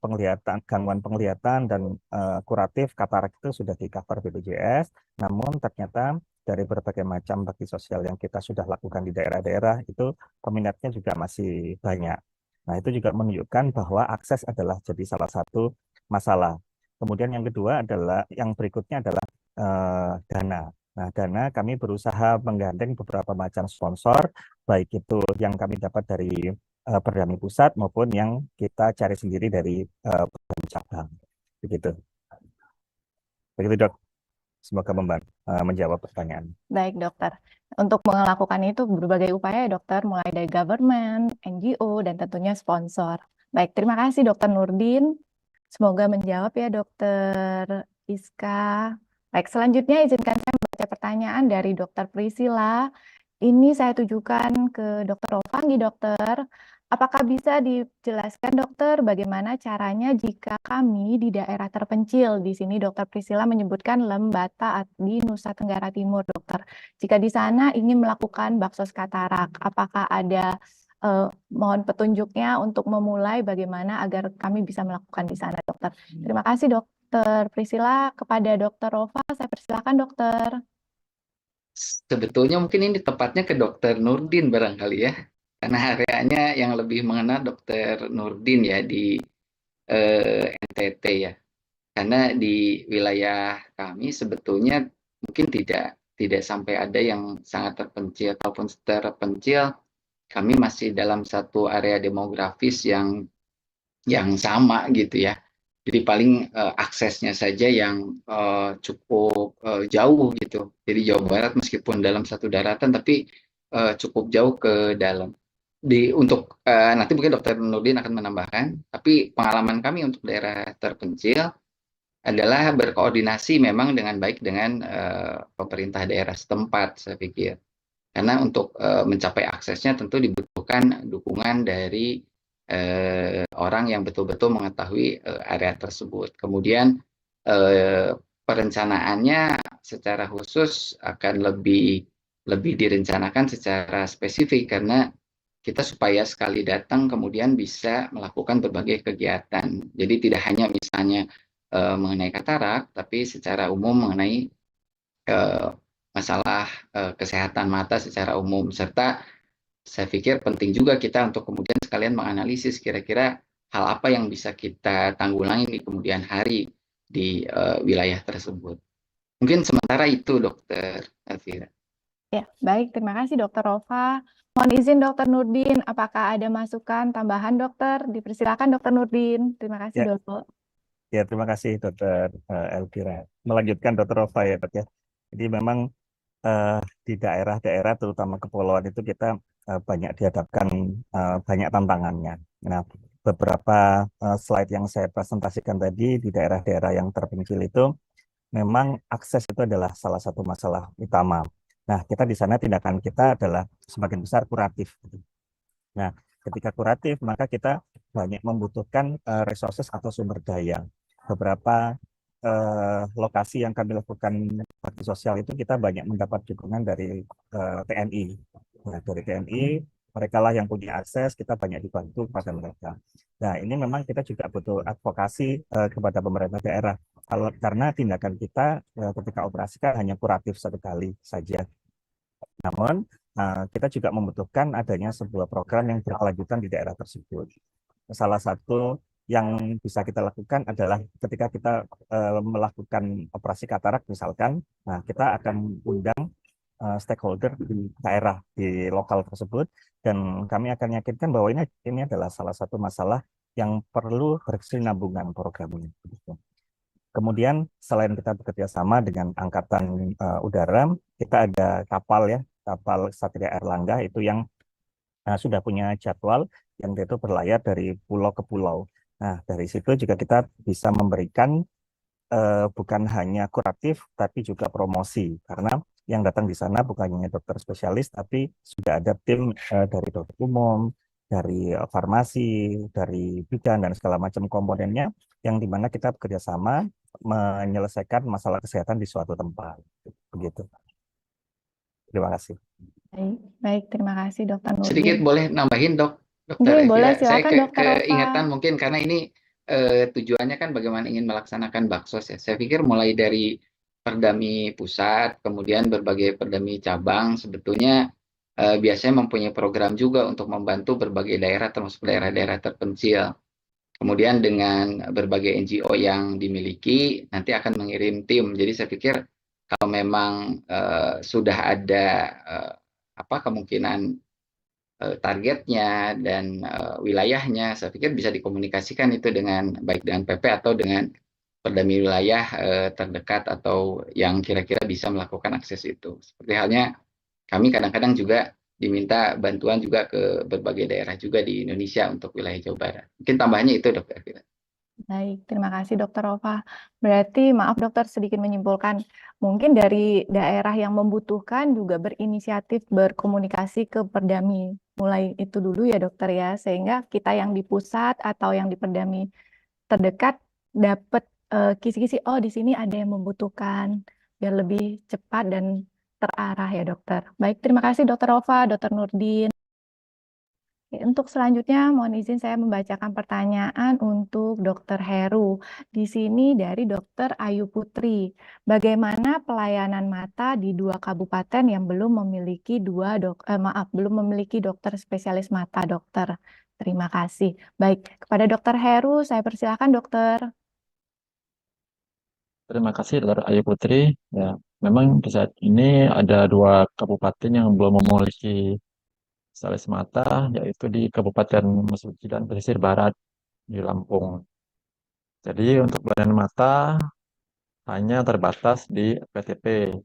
Speaker 7: gangguan penglihatan dan kuratif katarak itu sudah di cover BPJS, namun ternyata dari berbagai macam bakti sosial yang kita sudah lakukan di daerah-daerah itu peminatnya juga masih banyak. Nah, itu juga menunjukkan bahwa akses adalah jadi salah satu masalah. Kemudian yang kedua adalah, yang berikutnya adalah dana. Nah, dana kami berusaha menggandeng beberapa macam sponsor, baik itu yang kami dapat dari Perdami Pusat maupun yang kita cari sendiri dari Perdami Cabang. Begitu. Begitu, Dok. Semoga menjawab pertanyaan.
Speaker 6: Baik, Dokter. Untuk melakukan itu berbagai upaya, Dokter, mulai dari government, NGO, dan tentunya sponsor. Baik, terima kasih, Dokter Nurdin. Semoga menjawab ya, Dokter Iska. Baik, selanjutnya izinkan saya membaca pertanyaan dari Dokter Priscilla. Ini saya tujukan ke Dokter Rovangi, Dokter. Apakah bisa dijelaskan, Dokter, bagaimana caranya jika kami di daerah terpencil? Di sini Dokter Priscilla menyebutkan Lembata di Nusa Tenggara Timur, Dokter. Jika di sana ingin melakukan baksos katarak, apakah ada mohon petunjuknya untuk memulai bagaimana agar kami bisa melakukan di sana, Dokter. Terima kasih, Dokter Priscilla. Kepada Dokter Rova, saya persilakan, Dokter.
Speaker 1: Sebetulnya mungkin ini tepatnya ke Dokter Nurdin barangkali ya, karena areanya yang lebih mengenal Dokter Nurdin ya di NTT ya. Karena di wilayah kami sebetulnya mungkin tidak sampai ada yang sangat terpencil ataupun terpencil. Kami masih dalam satu area demografis yang sama gitu ya. Jadi paling aksesnya saja yang cukup jauh gitu. Jadi Jawa Barat meskipun dalam satu daratan tapi cukup jauh ke dalam. Untuk nanti mungkin Dokter Nurdin akan menambahkan, tapi pengalaman kami untuk daerah terpencil adalah berkoordinasi memang dengan baik dengan pemerintah daerah setempat, saya pikir. Karena untuk mencapai aksesnya tentu dibutuhkan dukungan dari orang yang betul-betul mengetahui area tersebut. Kemudian perencanaannya secara khusus akan lebih direncanakan secara spesifik karena kita supaya sekali datang kemudian bisa melakukan berbagai kegiatan. Jadi tidak hanya misalnya mengenai katarak, tapi secara umum mengenai masalah kesehatan mata secara umum. Serta saya pikir penting juga kita untuk kemudian sekalian menganalisis kira-kira hal apa yang bisa kita tanggulangi di kemudian hari di wilayah tersebut. Mungkin sementara itu, Dokter Elvira.
Speaker 6: Ya, baik. Terima kasih, Dokter Rova. Mohon izin, Dokter Nurdin. Apakah ada masukan tambahan, Dokter? Dipersilakan, Dokter Nurdin. Terima kasih,
Speaker 7: Ya.
Speaker 6: Dokter.
Speaker 7: Ya, terima kasih, Dokter Elvira. Melanjutkan, Dokter Rova ya, Dok ya. Jadi memang di daerah-daerah, terutama kepulauan itu kita banyak dihadapkan banyak tantangannya. Nah, beberapa slide yang saya presentasikan tadi di daerah-daerah yang terpencil itu, memang akses itu adalah salah satu masalah utama. Nah, kita di sana tindakan kita adalah sebagian besar kuratif. Nah, ketika kuratif, maka kita banyak membutuhkan resources atau sumber daya. Beberapa lokasi yang kami lakukan bakti sosial itu kita banyak mendapat dukungan dari TNI. Nah, dari TNI, mereka lah yang punya akses, kita banyak dibantu kepada mereka. Nah, ini memang kita juga butuh advokasi kepada pemerintah daerah. Karena tindakan kita ketika operasi kan hanya kuratif satu kali saja. Namun, kita juga membutuhkan adanya sebuah program yang berkelanjutan di daerah tersebut. Salah satu yang bisa kita lakukan adalah ketika kita melakukan operasi katarak misalkan, nah kita akan undang stakeholder di daerah, di lokal tersebut, dan kami akan yakinkan bahwa ini adalah salah satu masalah yang perlu berkesinambungan programnya. Kemudian selain kita bekerja sama dengan Angkatan Udara, kita ada kapal ya, kapal Satria Airlangga itu yang sudah punya jadwal yang itu berlayar dari pulau ke pulau. Nah, dari situ juga kita bisa memberikan bukan hanya kuratif, tapi juga promosi. Karena yang datang di sana bukan hanya dokter spesialis, tapi sudah ada tim dari dokter umum, dari farmasi, dari bidan, dan segala macam komponennya, yang dimana kita bekerja sama menyelesaikan masalah kesehatan di suatu tempat. Begitu. Terima kasih.
Speaker 6: Baik, terima kasih Dokter Nurdin.
Speaker 1: Sedikit boleh nambahin Dokter
Speaker 6: Oke, boleh,
Speaker 1: Elvira. Saya
Speaker 6: silakan Dokter Ova.
Speaker 1: keingetan mungkin karena ini tujuannya kan bagaimana ingin melaksanakan baksos ya. Saya pikir mulai dari Perdami pusat, kemudian berbagai Perdami cabang sebetulnya biasanya mempunyai program juga untuk membantu berbagai daerah termasuk daerah-daerah terpencil. Kemudian dengan berbagai NGO yang dimiliki nanti akan mengirim tim. Jadi saya pikir kalau memang sudah ada kemungkinan targetnya dan wilayahnya, saya pikir bisa dikomunikasikan itu dengan baik dengan PP atau dengan Perdami wilayah terdekat atau yang kira-kira bisa melakukan akses itu. Seperti halnya kami kadang-kadang juga diminta bantuan juga ke berbagai daerah juga di Indonesia untuk wilayah Jawa Barat. Mungkin tambahannya itu, Dokter Elvira.
Speaker 6: Baik, terima kasih Dokter Ova. Berarti, maaf Dokter, sedikit menyimpulkan, mungkin dari daerah yang membutuhkan juga berinisiatif berkomunikasi ke Perdami. Mulai itu dulu ya Dokter ya, sehingga kita yang di pusat atau yang di Perdami terdekat dapat kisi-kisi, oh di sini ada yang membutuhkan, biar lebih cepat dan terarah ya Dokter. Baik, terima kasih Dokter Ova, Dokter Nurdin. Untuk selanjutnya, mohon izin saya membacakan pertanyaan untuk Dokter Heru. Di sini dari Dokter Ayu Putri. Bagaimana pelayanan mata di 2 kabupaten yang belum memiliki belum memiliki dokter spesialis mata, Dokter? Terima kasih. Baik, kepada Dokter Heru, saya persilakan Dokter.
Speaker 4: Terima kasih Dr. Ayu Putri. Ya, memang di saat ini ada 2 kabupaten yang belum memiliki spesialis mata, yaitu di Kabupaten Mesuji dan Pesisir Barat di Lampung. Jadi untuk pelayanan mata hanya terbatas di PTP,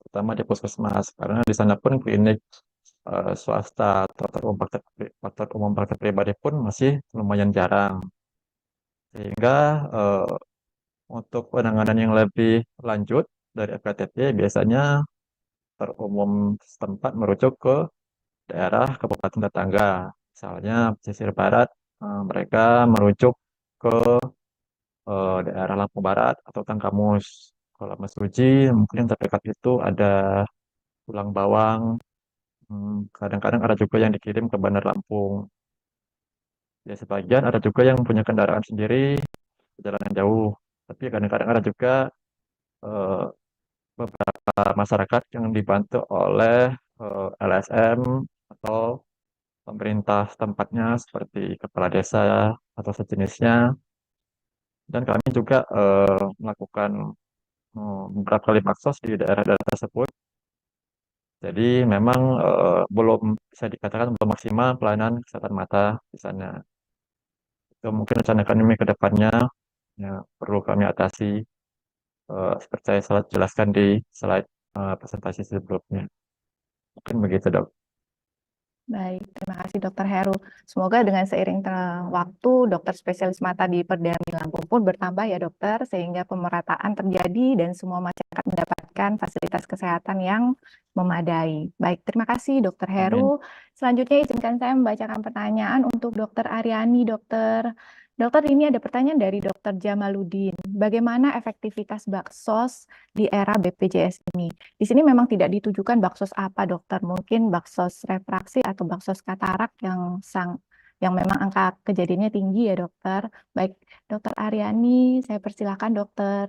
Speaker 4: terutama di puskesmas, karena di sana pun klinik swasta atau dokter umum praktek pribadi pun masih lumayan jarang. Sehingga untuk penanganan yang lebih lanjut dari FKTP biasanya dokter umum setempat merujuk ke daerah kabupaten tetangga. Misalnya pesisir barat, mereka merujuk ke daerah Lampung Barat atau Tangkamus. Kalau Mesuji mungkin yang terdekat itu ada Tulang Bawang. Kadang-kadang ada juga yang dikirim ke Bandar Lampung. Ya sebagian ada juga yang punya kendaraan sendiri, perjalanan jauh. Tapi kadang-kadang ada juga eh, beberapa masyarakat yang dibantu oleh LSM atau pemerintah tempatnya seperti kepala desa atau sejenisnya. Dan kami juga melakukan beberapa kali baksos di daerah-daerah tersebut. Jadi memang belum bisa dikatakan belum maksimal pelayanan kesehatan mata di sana. Itu mungkin rencana kami ke depannya ya, perlu kami atasi seperti saya jelaskan di slide presentasi sebelumnya. Mungkin begitu dok.
Speaker 6: Baik, terima kasih Dokter Heru. Semoga dengan seiring waktu, dokter spesialis mata di Perdami Lampung pun bertambah ya dokter, sehingga pemerataan terjadi dan semua masyarakat mendapatkan fasilitas kesehatan yang memadai. Baik, terima kasih Dokter Heru. Selanjutnya izinkan saya membacakan pertanyaan untuk Dokter Aryani, dokter. Dokter, ini ada pertanyaan dari Dokter Jamaludin. Bagaimana efektivitas baksos di era BPJS ini? Di sini memang tidak ditujukan baksos apa, dokter. Mungkin baksos refraksi atau baksos katarak yang memang angka kejadiannya tinggi ya, dokter. Baik, Dokter Aryani, saya persilakan, dokter.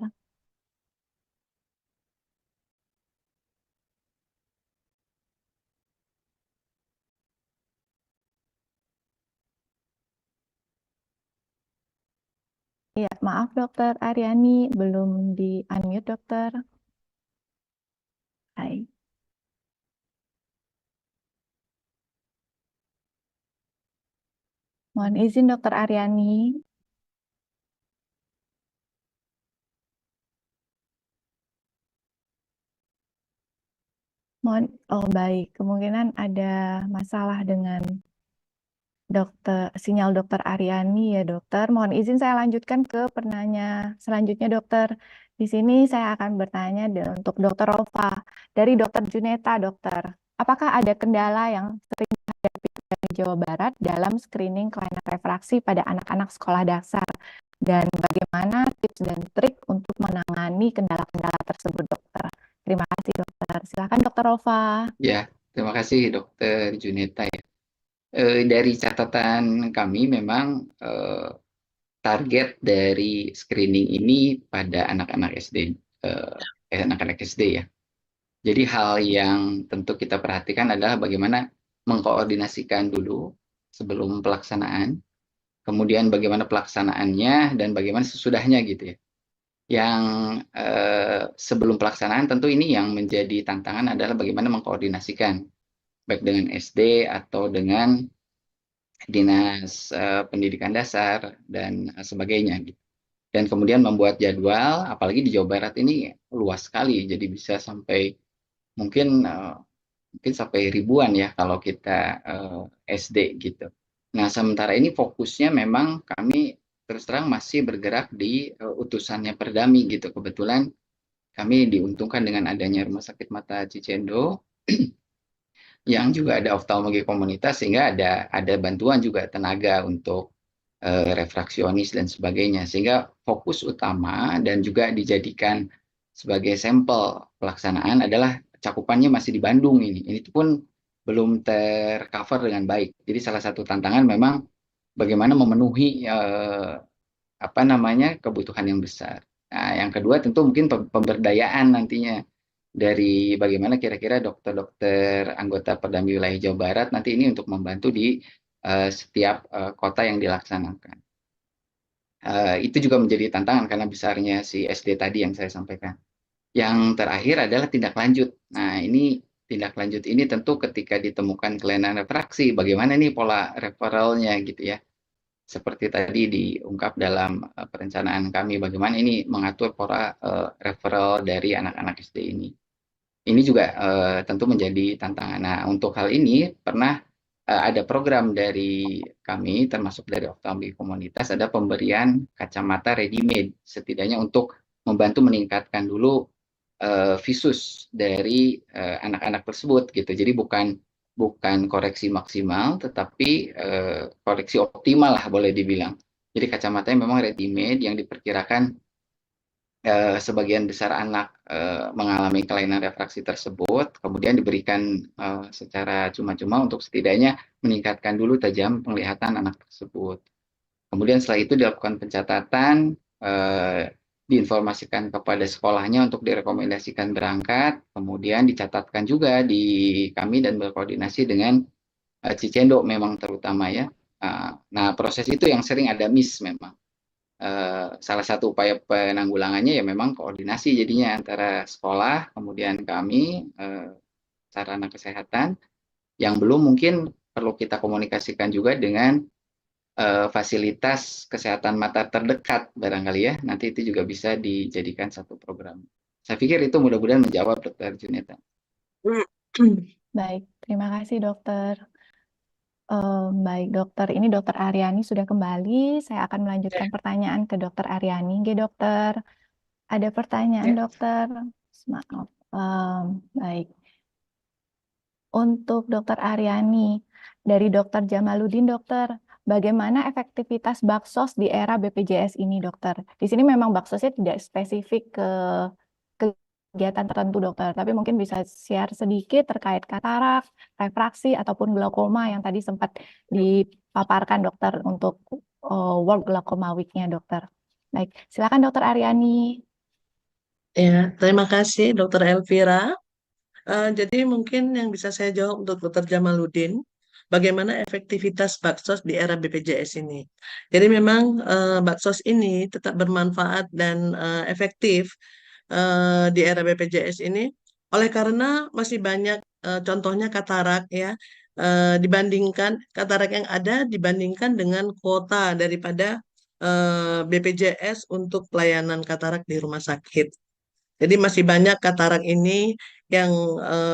Speaker 6: Iya, maaf Dokter Aryani, belum di-unmute, dokter. Hai. Mohon izin Dokter Aryani. Oh baik, kemungkinan ada masalah dengan sinyal Dokter Aryani ya dokter. Mohon izin saya lanjutkan ke penanya selanjutnya dokter. Di sini saya akan bertanya untuk Dokter Rova dari Dokter Juneta dokter. Apakah ada kendala yang sering dihadapi di Jawa Barat dalam screening kelainan refraksi pada anak-anak sekolah dasar? Dan bagaimana tips dan trik untuk menangani kendala-kendala tersebut dokter? Terima kasih dokter. Silakan Dokter Rova.
Speaker 1: Ya, terima kasih Dokter Juneta ya. Dari catatan kami memang target dari screening ini pada anak-anak SD, anak-anak SD ya. Jadi hal yang tentu kita perhatikan adalah bagaimana mengkoordinasikan dulu sebelum pelaksanaan, kemudian bagaimana pelaksanaannya dan bagaimana sesudahnya gitu ya. Yang sebelum pelaksanaan tentu ini yang menjadi tantangan adalah bagaimana mengkoordinasikan baik dengan SD atau dengan dinas pendidikan dasar dan sebagainya gitu. Dan kemudian membuat jadwal, apalagi di Jawa Barat ini luas sekali, jadi bisa sampai mungkin sampai ribuan ya kalau kita SD gitu. Nah sementara ini fokusnya memang kami terus terang masih bergerak di utusannya Perdami gitu. Kebetulan kami diuntungkan dengan adanya Rumah Sakit Mata Cicendo yang juga ada oftalmologi komunitas sehingga ada bantuan juga tenaga untuk refraksionis dan sebagainya sehingga fokus utama dan juga dijadikan sebagai sampel pelaksanaan adalah cakupannya masih di Bandung ini pun belum tercover dengan baik. Jadi salah satu tantangan memang bagaimana memenuhi kebutuhan yang besar. Nah, yang kedua tentu mungkin pemberdayaan nantinya dari bagaimana kira-kira dokter-dokter anggota Perdami Wilayah Jawa Barat nanti ini untuk membantu di setiap kota yang dilaksanakan. Itu juga menjadi tantangan karena besarnya si SD tadi yang saya sampaikan. Yang terakhir adalah tindak lanjut. Nah, ini tindak lanjut ini tentu ketika ditemukan kelainan refraksi, bagaimana nih pola referralnya gitu ya. Seperti tadi diungkap dalam perencanaan kami, bagaimana ini mengatur pola referral dari anak-anak SD ini. Ini juga tentu menjadi tantangan. Nah, untuk hal ini pernah ada program dari kami, termasuk dari oftalmologi komunitas, ada pemberian kacamata ready-made, setidaknya untuk membantu meningkatkan dulu visus dari anak-anak tersebut gitu. Jadi bukan koreksi maksimal, tetapi koreksi optimal lah boleh dibilang. Jadi kacamatanya memang ready-made yang diperkirakan sebagian besar anak mengalami kelainan refraksi tersebut, kemudian diberikan secara cuma-cuma untuk setidaknya meningkatkan dulu tajam penglihatan anak tersebut. Kemudian setelah itu dilakukan pencatatan, diinformasikan kepada sekolahnya untuk direkomendasikan berangkat, kemudian dicatatkan juga di kami dan berkoordinasi dengan Cicendo memang terutama ya. Nah, proses itu yang sering ada miss memang. Salah satu upaya penanggulangannya ya memang koordinasi jadinya antara sekolah, kemudian kami, sarana kesehatan, yang belum mungkin perlu kita komunikasikan juga dengan fasilitas kesehatan mata terdekat barangkali ya, nanti itu juga bisa dijadikan satu program. Saya pikir itu mudah-mudahan menjawab Dr. Juneta.
Speaker 6: Baik, terima kasih dokter. Baik dokter, ini Dokter Aryani sudah kembali. Saya akan melanjutkan pertanyaan ke Dokter Aryani. Oke dokter, ada pertanyaan dokter? Maaf. Baik. Untuk Dokter Aryani, dari Dokter Jamaludin dokter, bagaimana efektivitas Baksos di era BPJS ini, dokter? Di sini memang Baksosnya tidak spesifik ke kegiatan tertentu, dokter, tapi mungkin bisa share sedikit terkait katarak, refraksi, ataupun glaukoma yang tadi sempat dipaparkan, dokter, untuk World Glaucoma Week-nya, dokter. Baik, silakan Dokter Aryani.
Speaker 8: Ya, terima kasih Dokter Elvira. Jadi mungkin yang bisa saya jawab untuk Dokter Jamaluddin, bagaimana efektivitas Baksos di era BPJS ini. Jadi memang Baksos ini tetap bermanfaat dan efektif di era BPJS ini, oleh karena masih banyak contohnya katarak ya, dibandingkan katarak yang ada dibandingkan dengan kuota daripada BPJS untuk pelayanan katarak di rumah sakit. Jadi masih banyak katarak ini yang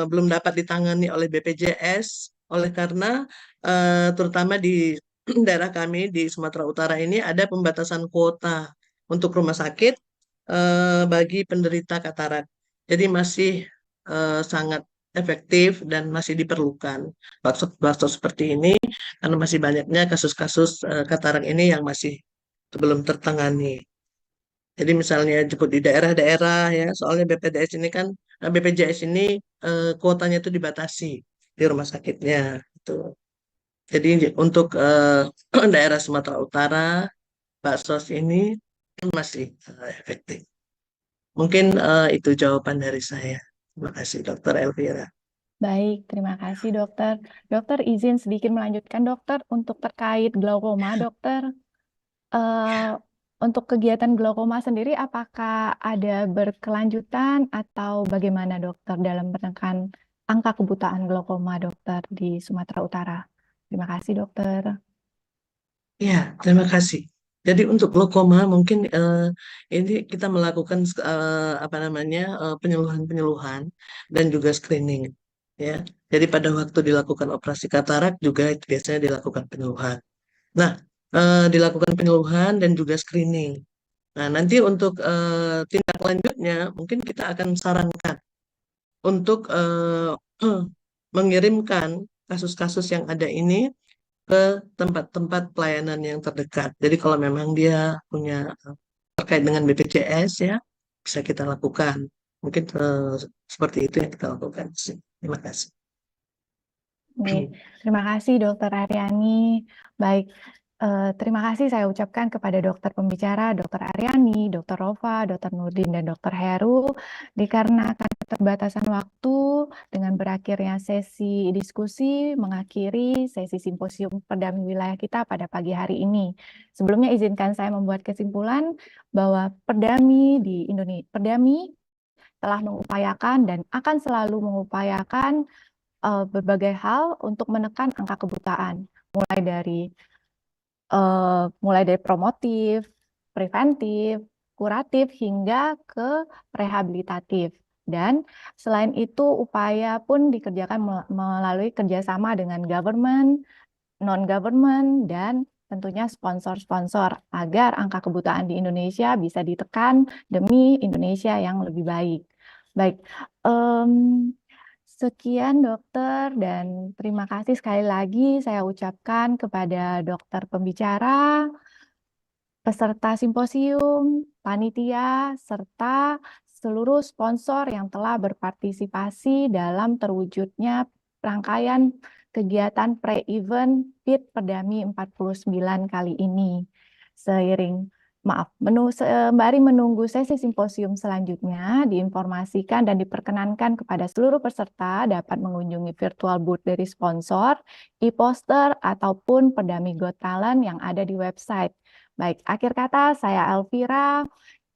Speaker 8: belum dapat ditangani oleh BPJS, oleh karena terutama di daerah kami di Sumatera Utara ini ada pembatasan kuota untuk rumah sakit bagi penderita katarak. Jadi masih sangat efektif dan masih diperlukan baksos seperti ini karena masih banyaknya kasus-kasus katarak ini yang masih belum tertangani. Jadi misalnya jemput di daerah-daerah ya, soalnya BPJS ini kuotanya itu dibatasi di rumah sakitnya. Gitu. Jadi untuk daerah Sumatera Utara, baksos ini masih efektif. Mungkin itu jawaban dari saya. Terima kasih Dokter Elvira.
Speaker 6: Baik, terima kasih dokter. Dokter izin sedikit melanjutkan dokter untuk terkait glaukoma, dokter. Untuk kegiatan glaukoma sendiri, apakah ada berkelanjutan atau bagaimana dokter dalam menekan angka kebutaan glaukoma dokter di Sumatera Utara? Terima kasih dokter.
Speaker 8: Ya, terima kasih. Jadi untuk glaukoma mungkin ini kita melakukan penyuluhan-penyuluhan dan juga screening. Ya, jadi pada waktu dilakukan operasi katarak juga itu biasanya dilakukan penyuluhan. Nah, dilakukan penyuluhan dan juga screening. Nah, nanti untuk tindak lanjutnya mungkin kita akan sarankan untuk mengirimkan kasus-kasus yang ada ini ke tempat-tempat pelayanan yang terdekat. Jadi kalau memang dia punya terkait dengan BPJS ya, bisa kita lakukan. Mungkin seperti itu yang kita lakukan. Terima kasih.
Speaker 6: Terima kasih Dokter Aryani. Baik, terima kasih saya ucapkan kepada dokter pembicara, Dokter Aryani, Dokter Rova, Dokter Nurdin, dan Dokter Heru. Dikarenakan keterbatasan waktu, dengan berakhirnya sesi diskusi, mengakhiri sesi simposium Perdami wilayah kita pada pagi hari ini. Sebelumnya izinkan saya membuat kesimpulan bahwa Perdami di Indonesia, Perdami telah mengupayakan dan akan selalu mengupayakan berbagai hal untuk menekan angka kebutaan, mulai dari promotif, preventif, kuratif, hingga ke rehabilitatif. Dan selain itu, upaya pun dikerjakan melalui kerjasama dengan government, non-government, dan tentunya sponsor-sponsor agar angka kebutaan di Indonesia bisa ditekan demi Indonesia yang lebih baik. Baik, sekian dokter, dan terima kasih sekali lagi saya ucapkan kepada dokter pembicara, peserta simposium, panitia, serta seluruh sponsor yang telah berpartisipasi dalam terwujudnya rangkaian kegiatan pre-event PIT Perdami 49 kali ini. Sembari menunggu sesi simposium selanjutnya, diinformasikan dan diperkenankan kepada seluruh peserta dapat mengunjungi virtual booth dari sponsor, e-poster, ataupun Perdami Got Talent yang ada di website. Baik, akhir kata saya Elvira,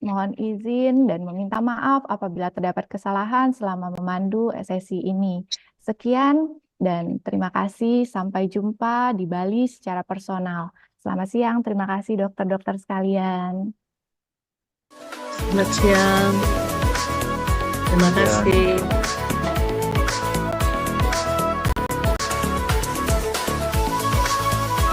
Speaker 6: mohon izin dan meminta maaf apabila terdapat kesalahan selama memandu sesi ini. Sekian dan terima kasih, sampai jumpa di Bali secara personal. Selamat siang, terima kasih dokter-dokter sekalian.
Speaker 8: Selamat siang. Terima kasih.